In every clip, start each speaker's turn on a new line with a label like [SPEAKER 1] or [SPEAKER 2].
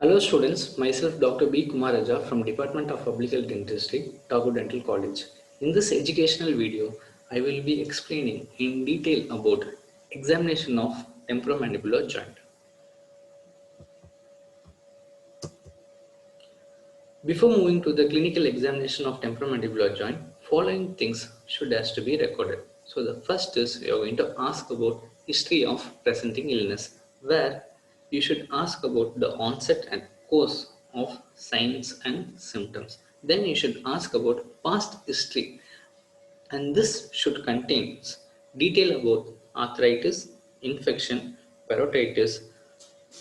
[SPEAKER 1] Hello students, myself Dr. Kumara from Department of Public Health Dentistry, Tagore Dental College. In this educational video, I will be explaining in detail about examination of temporomandibular joint. Before moving to the clinical examination of temporomandibular joint, following things should has to be recorded. So the first is you are going to ask about history of presenting illness, where you should ask about the onset and course of signs and symptoms. Then you should ask about past history, and this should contain detail about arthritis, infection, parotitis,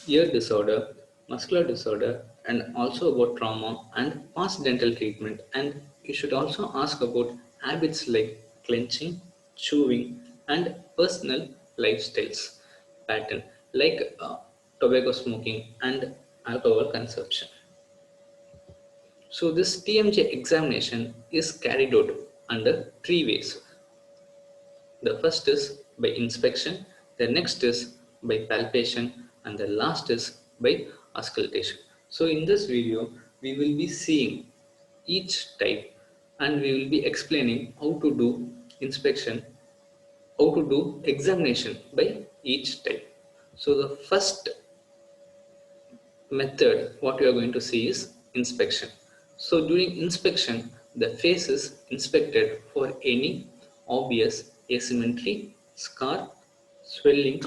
[SPEAKER 1] ear disorder, muscular disorder, and also about trauma and past dental treatment. And you should also ask about habits like clenching, chewing, and personal lifestyles pattern like tobacco smoking and alcohol consumption. So this TMJ examination is carried out under three ways. The first is by inspection, the next is by palpation, and the last is by auscultation. So in this video, we will be seeing each type and we will be explaining how to do inspection, how to do examination by each type. So the first method, what we are going to see is inspection. So during inspection, the face is inspected for any obvious asymmetry, scar, swelling,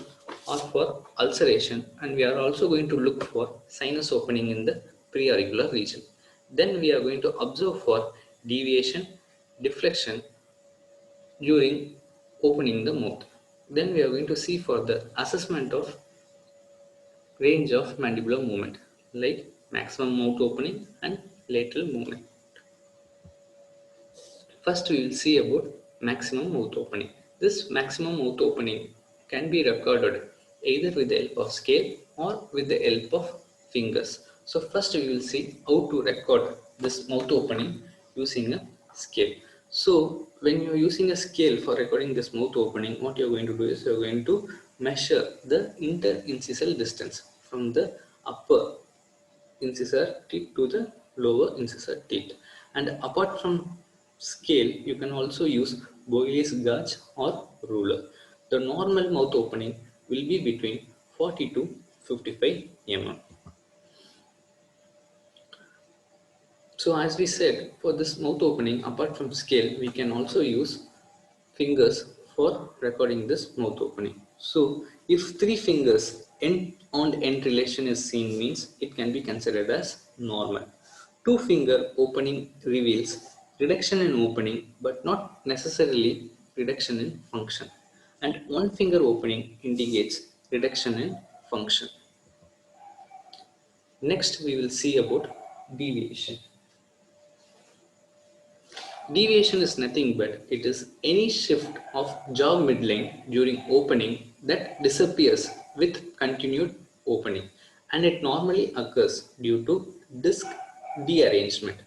[SPEAKER 1] or for ulceration, and we are also going to look for sinus opening in the preauricular region. Then we are going to observe for deviation, deflection during opening the mouth. Then we are going to see for the assessment of range of mandibular movement like maximum mouth opening and lateral movement. First we will see about maximum mouth opening. This maximum mouth opening can be recorded either with the help of scale or with the help of fingers. So first we will see how to record this mouth opening using a scale. So when you are using a scale for recording this mouth opening, what you are going to do is you are going to measure the interincisal distance from the upper incisor teeth to the lower incisor teeth. And apart from scale, you can also use Boyle's gauge or ruler. The normal mouth opening will be between 40 to 55 mm. So as we said, for this mouth opening, apart from scale, we can also use fingers for recording this mouth opening. So if three fingers end on end relation is seen, means it can be considered as normal. Two finger opening reveals reduction in opening but not necessarily reduction in function, and one finger opening indicates reduction in function. Next we will see about deviation. Deviation is nothing but it is any shift of jaw midline during opening that disappears with continued opening, and it normally occurs due to disc dearrangement.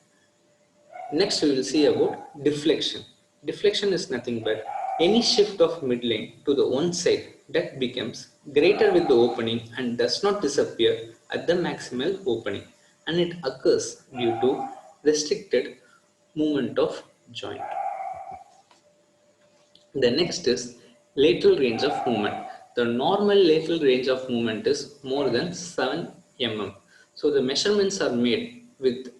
[SPEAKER 1] Next we will see about deflection. Deflection is nothing but any shift of midline to the one side that becomes greater with the opening and does not disappear at the maximal opening, and it occurs due to restricted movement of joint. The next is lateral range of movement. The normal lateral range of movement is more than 7 mm. So the measurements are made with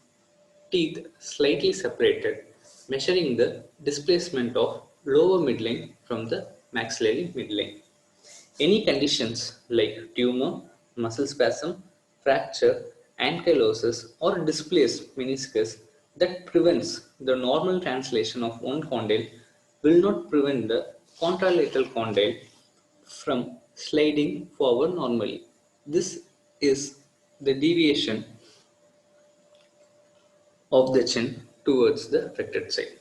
[SPEAKER 1] teeth slightly separated, measuring the displacement of lower midline from the maxillary midline. Any conditions like tumor, muscle spasm, fracture, ankylosis, or displaced meniscus that prevents the normal translation of one condyle will not prevent the contralateral condyle from sliding forward normally. This is the deviation of the chin towards the affected side.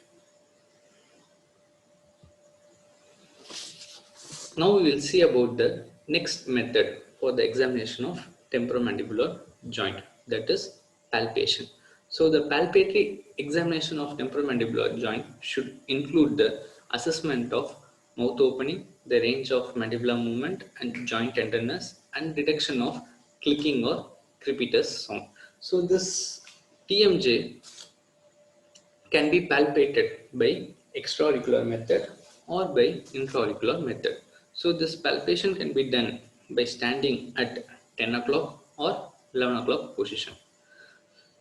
[SPEAKER 1] Now we will see about the next method for the examination of temporomandibular joint, that is palpation. So the palpatory examination of temporomandibular joint should include the assessment of mouth opening, the range of mandibular movement and joint tenderness, and detection of clicking or crepitus sound. So this TMJ can be palpated by extra-auricular method or by intra-auricular method. So this palpation can be done by standing at 10 o'clock or 11 o'clock position.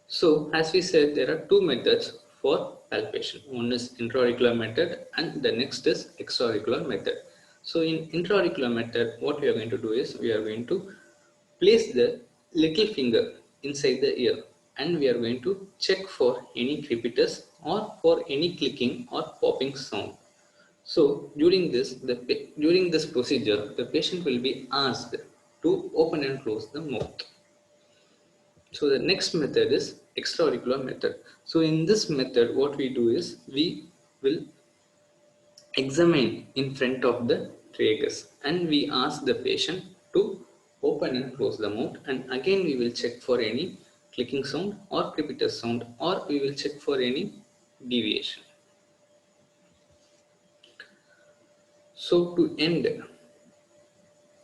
[SPEAKER 1] So as we said, there are two methods for palpation. One is intra-auricular method and the next is extra-auricular method. So in intra-auricular method, what we are going to do is we are going to place the little finger inside the ear and we are going to check for any crepitus or for any clicking or popping sound. So during this procedure, the patient will be asked to open and close the mouth. So the next method is extra-auricular method. So in this method, what we do is we will examine in front of the tragus and we ask the patient to open and close the mouth, and again we will check for any clicking sound or crepitus sound, or we will check for any deviation. So to end,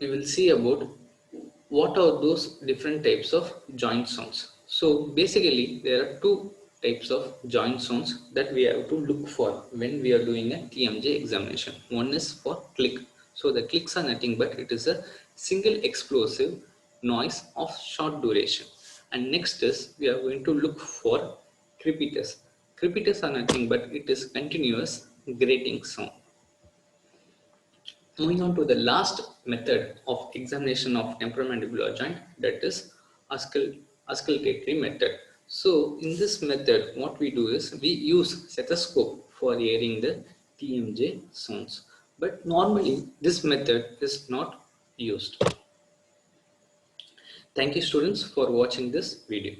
[SPEAKER 1] we will see about what are those different types of joint sounds. So basically there are two types of joint sounds that we have to look for when we are doing a TMJ examination. One is for click. So the clicks are nothing but it is a single explosive noise of short duration. And next is we are going to look for crepitus. Crepitus are nothing but it is continuous grating sound. Moving on to the last method of examination of temporomandibular joint, that is auscultatory method. So in this method, what we do is we use stethoscope for hearing the TMJ sounds. But normally this method is not used. Thank you students for watching this video.